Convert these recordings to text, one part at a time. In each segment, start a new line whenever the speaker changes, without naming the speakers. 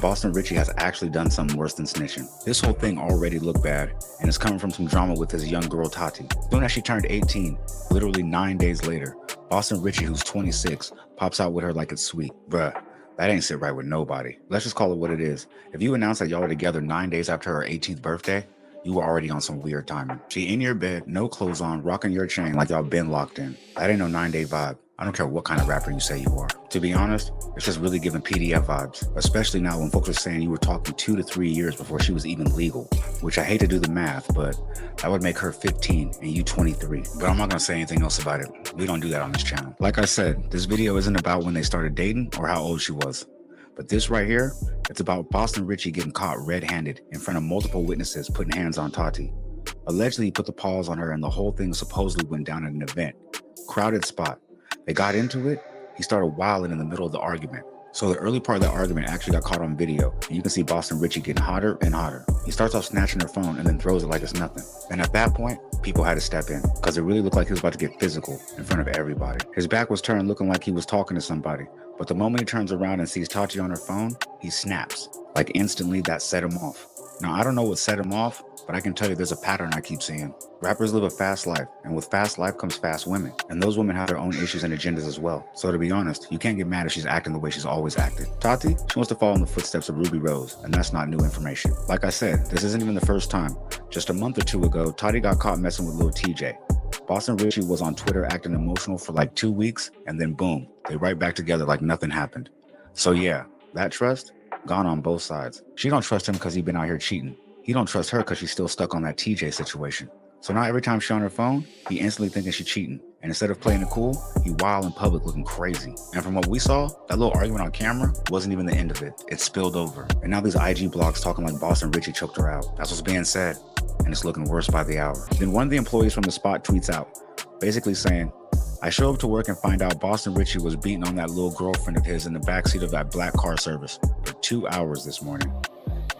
Boston Richey has actually done something worse than snitching. This whole thing already looked bad, and it's coming from some drama with his young girl Tati. Soon as she turned 18, literally 9 days later, Boston Richey, who's 26, pops out with her like it's sweet. Bruh, that ain't sit right with nobody. Let's just call it what it is. If you announce that y'all are together 9 days after her 18th birthday, you were already on some weird timing. She in your bed, no clothes on, rocking your chain like y'all been locked in. That ain't no 9-day vibe. I don't care what kind of rapper you say you are. To be honest, it's just really giving PDF vibes, especially now when folks are saying you were talking 2 to 3 years before she was even legal, which I hate to do the math, but that would make her 15 and you 23. But I'm not gonna say anything else about it. We don't do that on this channel. Like I said, this video isn't about when they started dating or how old she was. But this right here, it's about Boston Richey getting caught red-handed in front of multiple witnesses putting hands on Tati. Allegedly, he put the paws on her and the whole thing supposedly went down at an event. Crowded spot. They got into it. He started wilding in the middle of the argument. So the early part of the argument actually got caught on video, and you can see Boston Richey getting hotter and hotter. He starts off snatching her phone and then throws it like it's nothing. And at that point, people had to step in because it really looked like he was about to get physical in front of everybody. His back was turned looking like he was talking to somebody, but the moment he turns around and sees Tati on her phone, he snaps. Like instantly, that set him off. Now, I don't know what set him off, but I can tell you there's a pattern I keep seeing. Rappers live a fast life, and with fast life comes fast women. And those women have their own issues and agendas as well. So to be honest, you can't get mad if she's acting the way she's always acted. Tati, she wants to follow in the footsteps of Ruby Rose, and that's not new information. Like I said, this isn't even the first time. Just a month or two ago, Tati got caught messing with Lil TJ. Boston Richey was on Twitter acting emotional for like 2 weeks, and then boom, they right back together like nothing happened. So yeah, that trust, gone on both sides. She don't trust him because he been out here cheating. He don't trust her because she's still stuck on that TJ situation. So now every time she's on her phone, he instantly thinking she's cheating. And instead of playing it cool, he wild in public looking crazy. And from what we saw, that little argument on camera wasn't even the end of it. It spilled over. And now these IG blogs talking like Boston Richey choked her out. That's what's being said. And it's looking worse by the hour. Then one of the employees from the spot tweets out, basically saying, I show up to work and find out Boston Richey was beating on that little girlfriend of his in the backseat of that black car service for 2 hours this morning.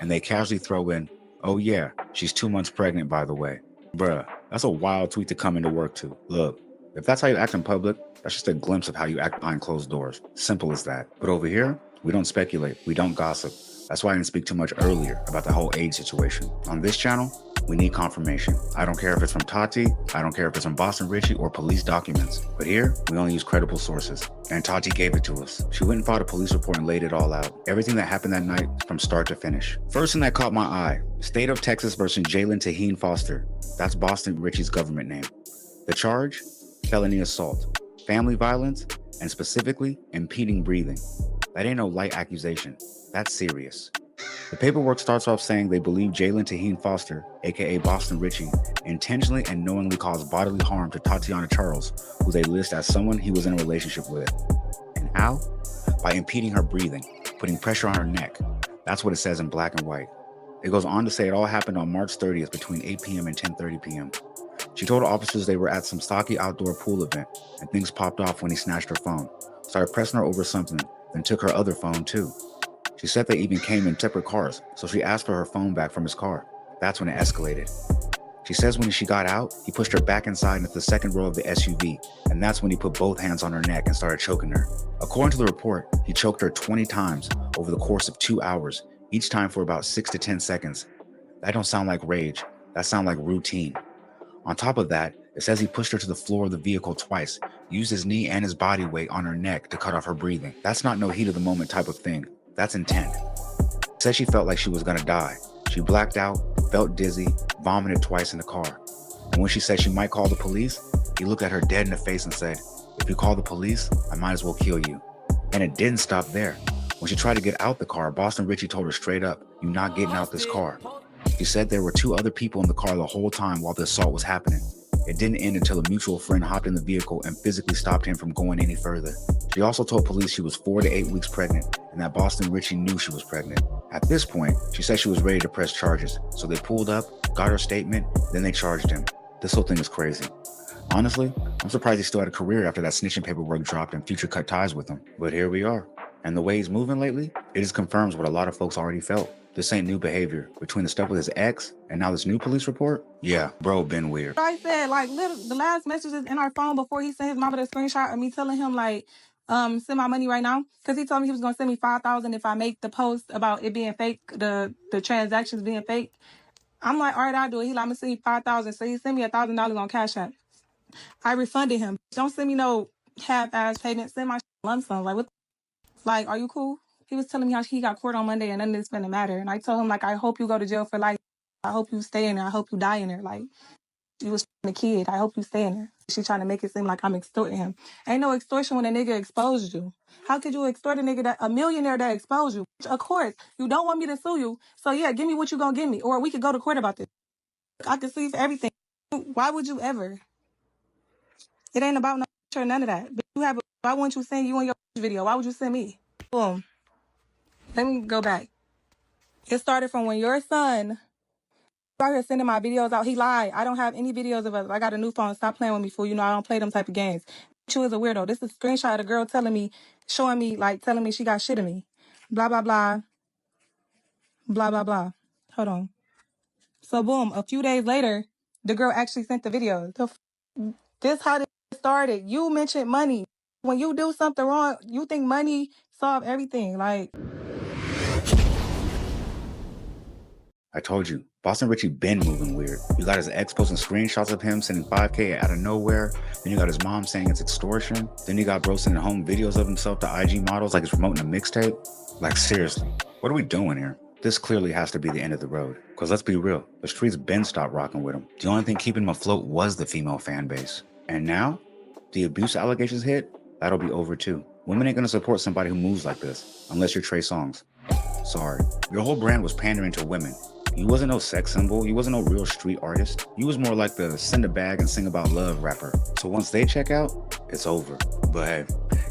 And they casually throw in, oh yeah, she's 2 months pregnant, by the way. Bruh, that's a wild tweet to come into work to. Look, if that's how you act in public, that's just a glimpse of how you act behind closed doors. Simple as that. But over here, we don't speculate. We don't gossip. That's why I didn't speak too much earlier about the whole age situation. On this channel, we need confirmation. I don't care if it's from Tati, I don't care if it's from Boston Richey or police documents. But here, we only use credible sources. And Tati gave it to us. She went and filed a police report and laid it all out. Everything that happened that night from start to finish. First thing that caught my eye, State of Texas versus Jalen Taheen Foster. That's Boston Richey's government name. The charge, felony assault, family violence, and specifically impeding breathing. That ain't no light accusation. That's serious. The paperwork starts off saying they believe Jalen Taheen Foster, aka Boston Richey, intentionally and knowingly caused bodily harm to Tatiana Charles, who they list as someone he was in a relationship with. And how? By impeding her breathing, putting pressure on her neck. That's what it says in black and white. It goes on to say it all happened on March 30th between 8 p.m. and 10:30 p.m. She told officers they were at some stocky outdoor pool event, and things popped off when he snatched her phone, started pressing her over something, then took her other phone too. She said they even came in separate cars, so she asked for her phone back from his car. That's when it escalated. She says when she got out, he pushed her back inside into the second row of the SUV, and that's when he put both hands on her neck and started choking her. According to the report, he choked her 20 times over the course of 2 hours, each time for about 6 to 10 seconds. That don't sound like rage, that sounds like routine. On top of that, it says he pushed her to the floor of the vehicle twice, used his knee and his body weight on her neck to cut off her breathing. That's not no heat of the moment type of thing. That's intent. Said she felt like she was gonna die. She blacked out, felt dizzy, vomited twice in the car. And when she said she might call the police, he looked at her dead in the face and said, if you call the police, I might as well kill you. And it didn't stop there. When she tried to get out the car, Boston Richey told her straight up, you're not getting out this car. She said there were 2 other people in the car the whole time while the assault was happening. It didn't end until a mutual friend hopped in the vehicle and physically stopped him from going any further. She also told police she was 4 to 8 weeks pregnant and that Boston Richey knew she was pregnant. At this point, she said she was ready to press charges, so they pulled up, got her statement, then they charged him. This whole thing is crazy. Honestly, I'm surprised he still had a career after that snitching paperwork dropped and Future cut ties with him. But here we are. And the way he's moving lately, it just confirms what a lot of folks already felt. This ain't new behavior. Between the stuff with his ex and now this new police report, yeah, bro been weird.
I said, like, the last messages in our phone before he sent his mama the screenshot of me telling him, like, send my money right now? Because he told me he was gonna send me $5,000 if I make the post about it being fake, the transactions being fake. I'm like, all right, I'll do it. He like, I'm gonna send you $5,000. So he sent me $1,000 on Cash App. I refunded him. Don't send me no half-ass payment. Send my lump sum. Like, what? Like, are you cool? He was telling me how he got court on Monday and none of this gonna matter. And I told him, like, I hope you go to jail for life. I hope you stay in there. I hope you die in there. Like, you was a kid. I hope you stay in there. She trying to make it seem like I'm extorting him. Ain't no extortion when a nigga exposed you. How could you extort a millionaire that exposed you? Of course, you don't want me to sue you. So yeah, give me what you gonna give me. Or we could go to court about this. I could sue you for everything. Why would you ever? It ain't about no or none of that. But why wouldn't you send you on your video? Why would you send me? Boom. Let me go back. It started from when your son out here sending my videos out. He lied. I don't have any videos of us. I got a new phone. Stop playing with me, fool. You know I don't play them type of games. She was a weirdo. This is a screenshot of the girl telling me she got shit in me. Blah, blah, blah. Blah, blah, blah. Hold on. So boom, a few days later, the girl actually sent the video. This how this started. You mentioned money. When you do something wrong, you think money solve everything. Like,
I told you, Boston Richey been moving weird. You got his ex posting screenshots of him sending $5K out of nowhere. Then you got his mom saying it's extortion. Then you got bro sending home videos of himself to IG models like he's promoting a mixtape. Like, seriously, what are we doing here? This clearly has to be the end of the road. Because let's be real, the streets been stopped rocking with him. The only thing keeping him afloat was the female fan base. And now, the abuse allegations hit, that'll be over too. Women ain't gonna support somebody who moves like this, unless you're Trey Songz. Sorry, your whole brand was pandering to women. You wasn't no sex symbol, you wasn't no real street artist. You was more like the send a bag and sing about love rapper. So once they check out, it's over. But hey,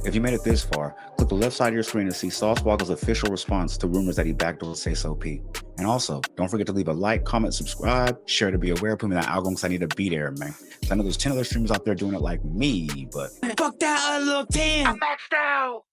if you made it this far, click the left side of your screen to see Sauce Walker's official response to rumors that he backdoored Say So P. And also, don't forget to leave a like, comment, subscribe, share to be aware, put me in that algorithm because I need to be there, man. I know there's 10 other streamers out there doing it like me, but fuck that other little 10. I'm maxed out.